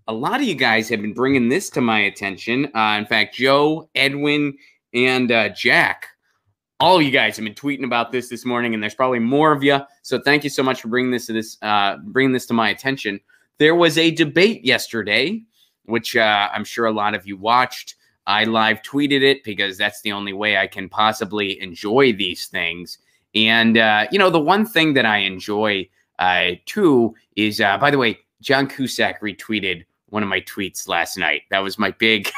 a lot of you guys have been bringing this to my attention. In fact, Joe, Edwin, and Jack, all of you guys have been tweeting about this morning, and there's probably more of you. So thank you so much for bringing this to my attention. There was a debate yesterday, which I'm sure a lot of you watched. I live tweeted it because that's the only way I can possibly enjoy these things. And, the one thing that I enjoy, too, is, by the way, John Cusack retweeted one of my tweets last night. That was my big,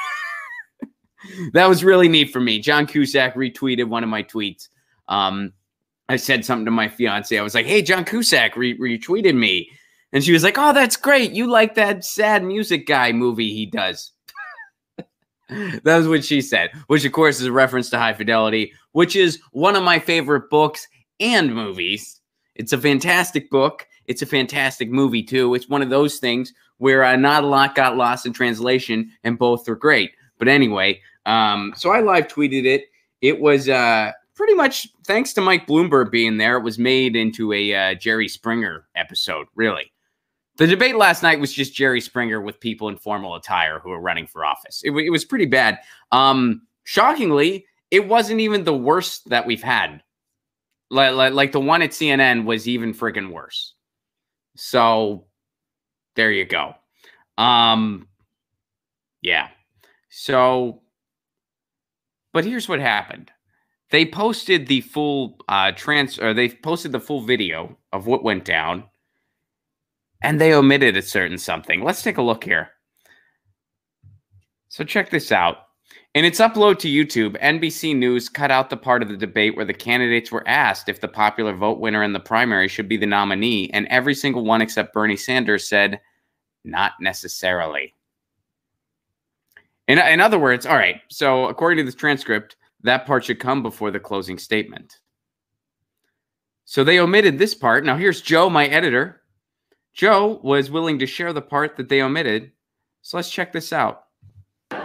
that was really neat for me. John Cusack retweeted one of my tweets. I said something to my fiance. I was like, hey, John Cusack retweeted me. And she was like, oh, that's great. You like that sad music guy movie he does. That was what she said, which, of course, is a reference to High Fidelity, which is one of my favorite books and movies. It's a fantastic book. It's a fantastic movie, too. It's one of those things where not a lot got lost in translation, and both are great. But anyway, so I live tweeted it. It was pretty much thanks to Mike Bloomberg being there. It was made into a Jerry Springer episode, really. The debate last night was just Jerry Springer with people in formal attire who are running for office. It was pretty bad. Shockingly, it wasn't even the worst that we've had. Like the one at CNN was even friggin' worse. So there you go. Yeah. So, but here's what happened. They posted the full they posted the full video of what went down. And they omitted a certain something. Let's take a look here. So check this out. In its upload to YouTube, NBC News cut out the part of the debate where the candidates were asked if the popular vote winner in the primary should be the nominee, and every single one except Bernie Sanders said, not necessarily. In other words, all right, so according to this transcript, that part should come before the closing statement. So they omitted this part. Now here's Joe, my editor. Joe was willing to share the part that they omitted. So let's check this out.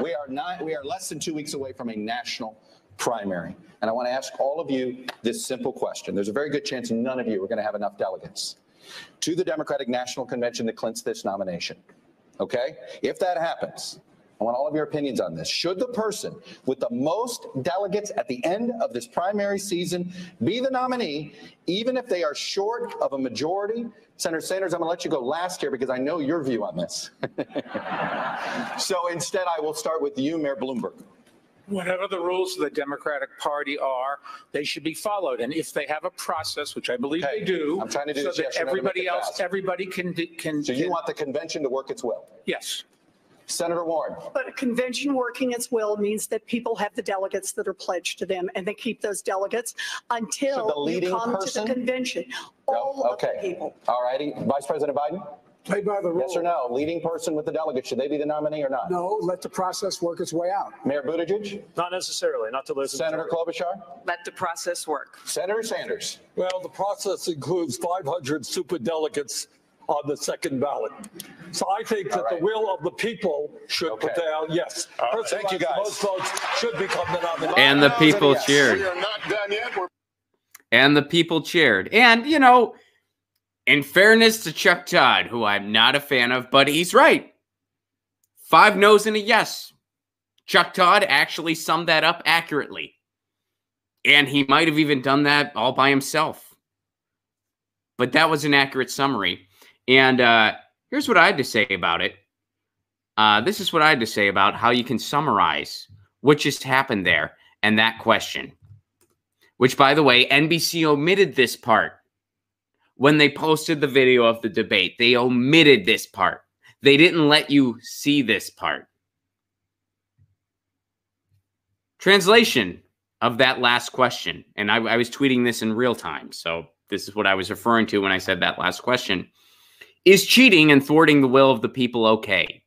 We are less than 2 weeks away from a national primary. And I want to ask all of you this simple question. There's a very good chance none of you are going to have enough delegates to the Democratic National Convention that clinches this nomination. Okay? If that happens, I want all of your opinions on this. Should the person with the most delegates at the end of this primary season be the nominee, even if they are short of a majority? Senator Sanders, I'm going to let you go last here because I know your view on this. So instead, I will start with you, Mayor Bloomberg. Whatever the rules of the Democratic Party are, they should be followed. And if they have a process, which I believe they do, I'm trying to do so this, that yes or no to everybody make it else, fast. everybody can. So you want the convention to work its will? Yes. Senator Warren. But a convention working its will means that people have the delegates that are pledged to them, and they keep those delegates until you come to the convention. All of the people. All righty. Vice President Biden? Play by the rules. Yes or no? Leading person with the delegates, should they be the nominee or not? No, let the process work its way out. Mayor Buttigieg? Not necessarily, not to listen. Senator Klobuchar? Let the process work. Senator Sanders? Well, the process includes 500 superdelegates on the second ballot. So I think that the will of the people should prevail. Yes. Thank you, guys. Most votes should become the nominee. And the people cheered. We are not done yet. And the people cheered. And, in fairness to Chuck Todd, who I'm not a fan of, but he's right. 5 no's and a yes. Chuck Todd actually summed that up accurately. And he might have even done that all by himself. But that was an accurate summary. And here's what I had to say about it. This is what I had to say about how you can summarize what just happened there and that question. Which, by the way, NBC omitted this part when they posted the video of the debate. They omitted this part. They didn't let you see this part. Translation of that last question. And I was tweeting this in real time. So this is what I was referring to when I said that last question. Is cheating and thwarting the will of the people okay?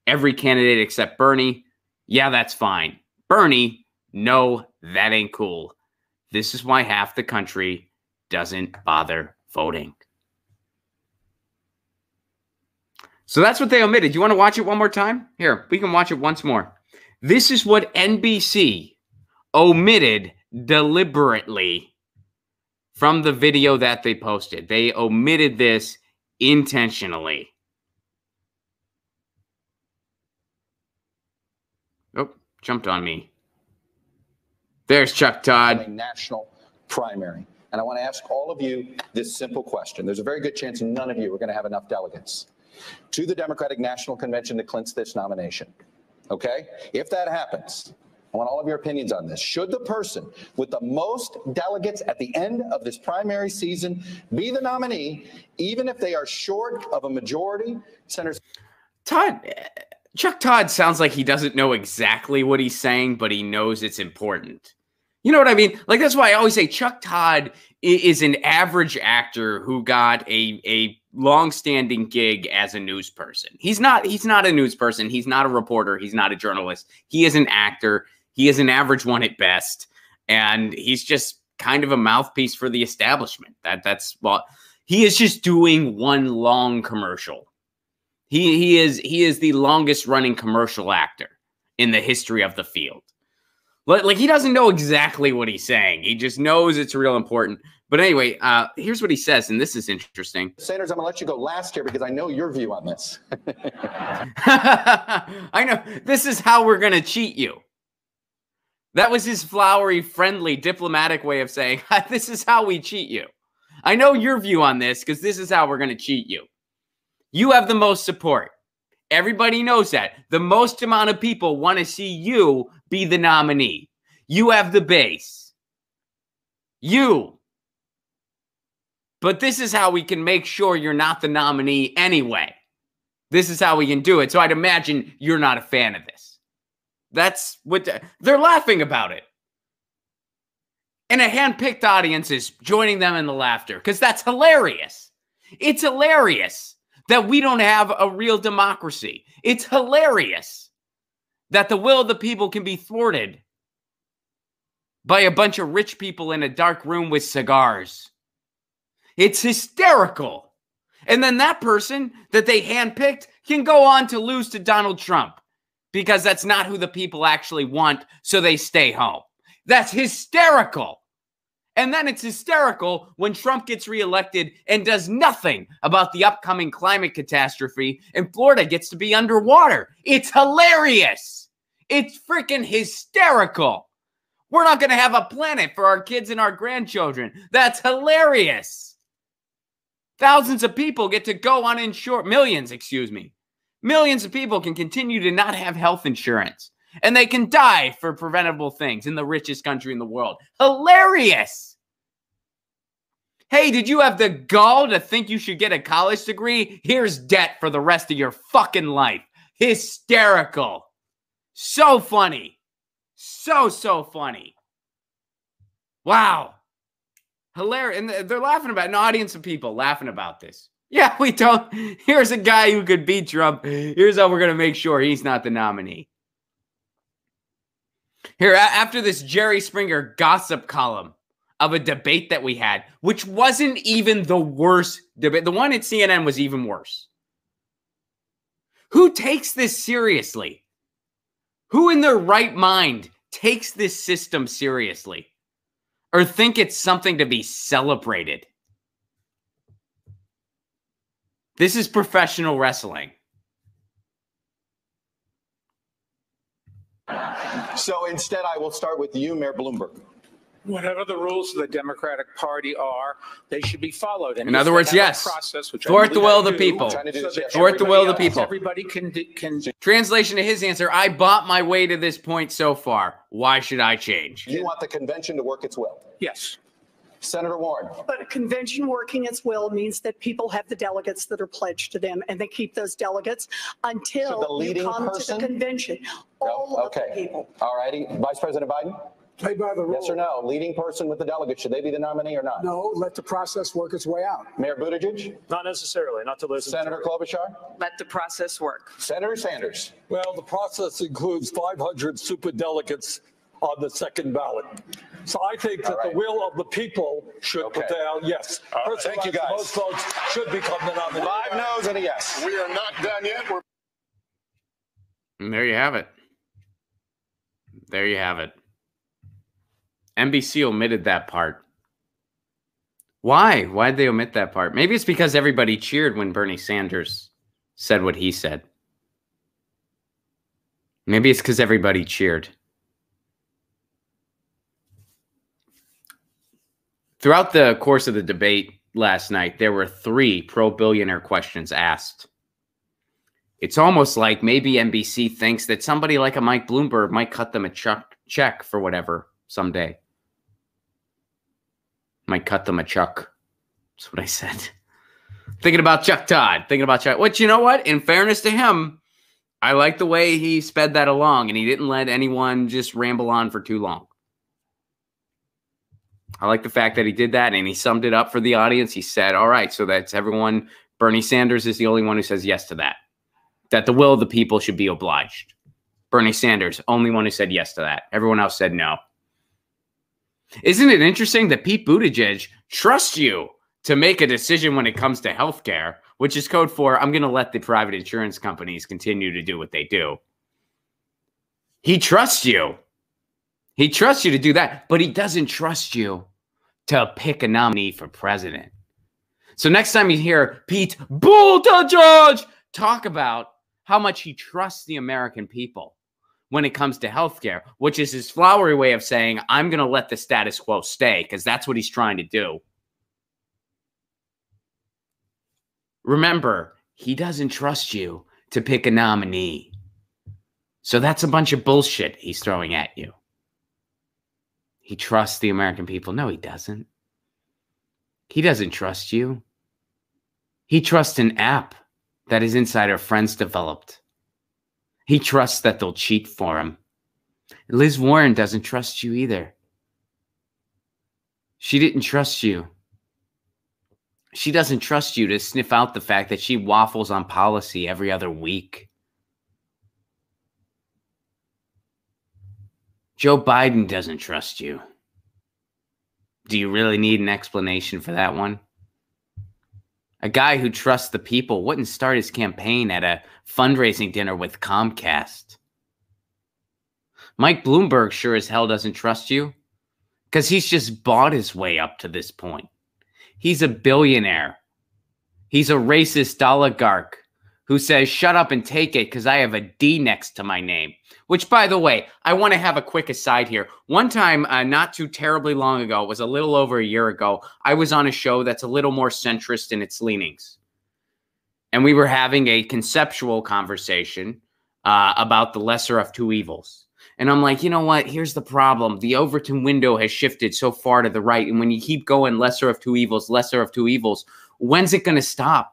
Every candidate except Bernie, yeah, that's fine. Bernie, no, that ain't cool. This is why half the country doesn't bother voting. So that's what they omitted. You want to watch it one more time? Here, we can watch it once more. This is what NBC omitted deliberately from the video that they posted. They omitted this intentionally. Jumped on me. There's Chuck Todd. A national primary. And I want to ask all of you this simple question. There's a very good chance none of you are going to have enough delegates to the Democratic National Convention to clinch this nomination. Okay? If that happens, I want all of your opinions on this. Should the person with the most delegates at the end of this primary season be the nominee, even if they are short of a majority? Senator Chuck Todd sounds like he doesn't know exactly what he's saying, but he knows it's important. You know what I mean? Like, that's why I always say Chuck Todd is an average actor who got a long-standing gig as a news person. He's not a news person. He's not a reporter. He's not a journalist. He is an actor. He is an average one at best. And he's just kind of a mouthpiece for the establishment. Well, he is just doing one long commercial. He is the longest running commercial actor in the history of the field. Like, he doesn't know exactly what he's saying. He just knows it's real important. But anyway, here's what he says, and this is interesting. Sanders, I'm going to let you go last here because I know your view on this. I know. This is how we're going to cheat you. That was his flowery, friendly, diplomatic way of saying, this is how we cheat you. I know your view on this because this is how we're going to cheat you. You have the most support. Everybody knows that. The most amount of people want to see you be the nominee. You have the base. You. But this is how we can make sure you're not the nominee anyway. This is how we can do it. So I'd imagine you're not a fan of this. That's what they're laughing about it. And a hand-picked audience is joining them in the laughter because that's hilarious. It's hilarious that we don't have a real democracy. It's hilarious that the will of the people can be thwarted by a bunch of rich people in a dark room with cigars. It's hysterical. And then that person that they handpicked can go on to lose to Donald Trump because that's not who the people actually want, so they stay home. That's hysterical. And then it's hysterical when Trump gets reelected and does nothing about the upcoming climate catastrophe and Florida gets to be underwater. It's hilarious. It's freaking hysterical. We're not going to have a planet for our kids and our grandchildren. That's hilarious. Thousands of people get to go uninsured. Millions of people can continue to not have health insurance. And they can die for preventable things in the richest country in the world. Hilarious. Hey, did you have the gall to think you should get a college degree? Here's debt for the rest of your fucking life. Hysterical. So funny. So funny. Wow. Hilarious. And they're laughing about it. An audience of people laughing about this. Yeah, we don't. Here's a guy who could beat Trump. Here's how we're going to make sure he's not the nominee. Here, after this Jerry Springer gossip column of a debate that we had, which wasn't even the worst debate. The one at CNN was even worse. Who takes this seriously? Who in their right mind takes this system seriously? Or think it's something to be celebrated? This is professional wrestling. So instead, I will start with you, Mayor Bloomberg. Whatever the rules of the Democratic Party are, they should be followed. And in other words, yes. Thwart the will of the people. Thwart the will of the people. Everybody can. Translation to his answer, I bought my way to this point so far. Why should I change? You want the convention to work its will? Yes. Senator Warren. But a convention working its will means that people have the delegates that are pledged to them, and they keep those delegates until you come to the convention. All of the people. All righty. Vice President Biden? Play by the rules. Yes or no? Leading person with the delegates, should they be the nominee or not? No, let the process work its way out. Mayor Buttigieg? Not necessarily, not to listen. Senator Klobuchar? Let the process work. Senator Sanders? Well, the process includes 500 superdelegates on the second ballot. So I think that the will of the people should prevail. Yes. Thank you, guys. Most votes should become the nominee. 5 no's and a yes. We are not done yet. And there you have it. There you have it. NBC omitted that part. Why? Why'd they omit that part? Maybe it's because everybody cheered when Bernie Sanders said what he said. Maybe it's because everybody cheered. Throughout the course of the debate last night, there were 3 pro-billionaire questions asked. It's almost like maybe NBC thinks that somebody like a Mike Bloomberg might cut them a check for whatever someday. Might cut them a chuck. That's what I said. Thinking about Chuck Todd. Thinking about Chuck. Which, you know what? In fairness to him, I like the way he sped that along, and he didn't let anyone just ramble on for too long. I like the fact that he did that, and he summed it up for the audience. He said, all right, so that's everyone. Bernie Sanders is the only one who says yes to that. That the will of the people should be obliged. Bernie Sanders, only one who said yes to that. Everyone else said no. Isn't it interesting that Pete Buttigieg trusts you to make a decision when it comes to healthcare, which is code for I'm going to let the private insurance companies continue to do what they do. He trusts you. He trusts you to do that, but he doesn't trust you to pick a nominee for president. So next time you hear Pete Buttigieg talk about how much he trusts the American people when it comes to healthcare, which is his flowery way of saying, I'm going to let the status quo stay, because that's what he's trying to do. Remember, he doesn't trust you to pick a nominee. So that's a bunch of bullshit he's throwing at you. He trusts the American people. No, he doesn't. He doesn't trust you. He trusts an app that his insider friends developed. He trusts that they'll cheat for him. Liz Warren doesn't trust you either. She didn't trust you. She doesn't trust you to sniff out the fact that she waffles on policy every other week. Joe Biden doesn't trust you. Do you really need an explanation for that one? A guy who trusts the people wouldn't start his campaign at a fundraising dinner with Comcast. Mike Bloomberg sure as hell doesn't trust you, because he's just bought his way up to this point. He's a billionaire. He's a racist oligarch who says, shut up and take it because I have a D next to my name. Which, by the way, I want to have a quick aside here. One time, not too terribly long ago, it was a little over a year ago, I was on a show that's a little more centrist in its leanings. And we were having a conceptual conversation about the lesser of two evils. And I'm like, you know what? Here's the problem. The Overton window has shifted so far to the right. And when you keep going lesser of two evils, when's it going to stop?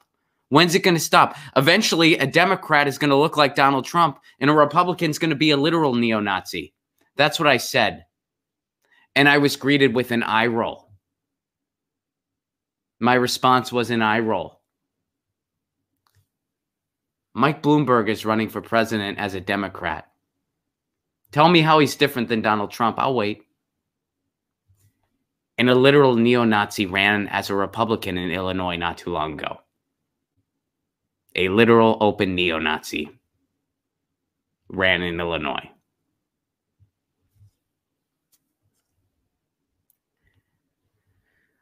When's it going to stop? Eventually, a Democrat is going to look like Donald Trump and a Republican is going to be a literal neo-Nazi. That's what I said. And I was greeted with an eye roll. My response was an eye roll. Mike Bloomberg is running for president as a Democrat. Tell me how he's different than Donald Trump. I'll wait. And a literal neo-Nazi ran as a Republican in Illinois not too long ago. A literal open neo-Nazi ran in Illinois.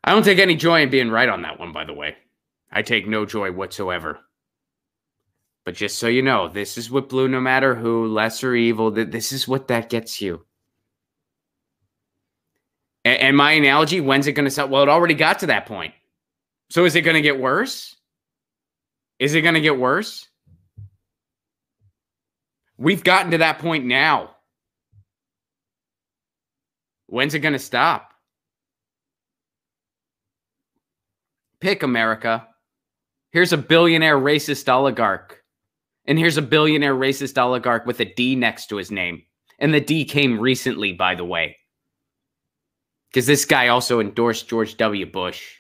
I don't take any joy in being right on that one, by the way. I take no joy whatsoever. But just so you know, this is what blue, no matter who, lesser evil, this is what that gets you. And my analogy, when's it going to stop? Well, it already got to that point. So is it going to get worse? Is it going to get worse? We've gotten to that point now. When's it going to stop? Pick, America. Here's a billionaire racist oligarch. And here's a billionaire racist oligarch with a D next to his name. And the D came recently, by the way. Because this guy also endorsed George W. Bush.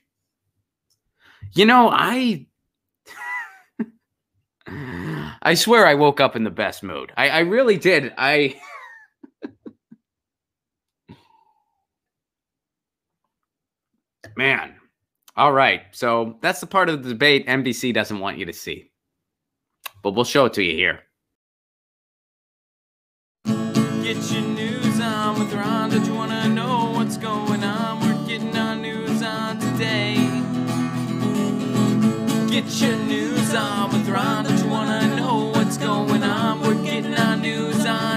You know, I swear I woke up in the best mood. I really did. Man. All right. So that's the part of the debate NBC doesn't want you to see. But we'll show it to you here. Get your news on with Ron. Don't you want to know what's going on? We're getting our news on today. Get your news on with Ron. Don't you want to know what's going on? We're getting our news on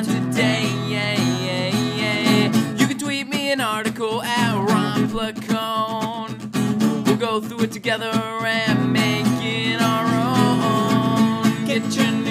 article at Ron Placone. We'll go through it together and make it our own. Get your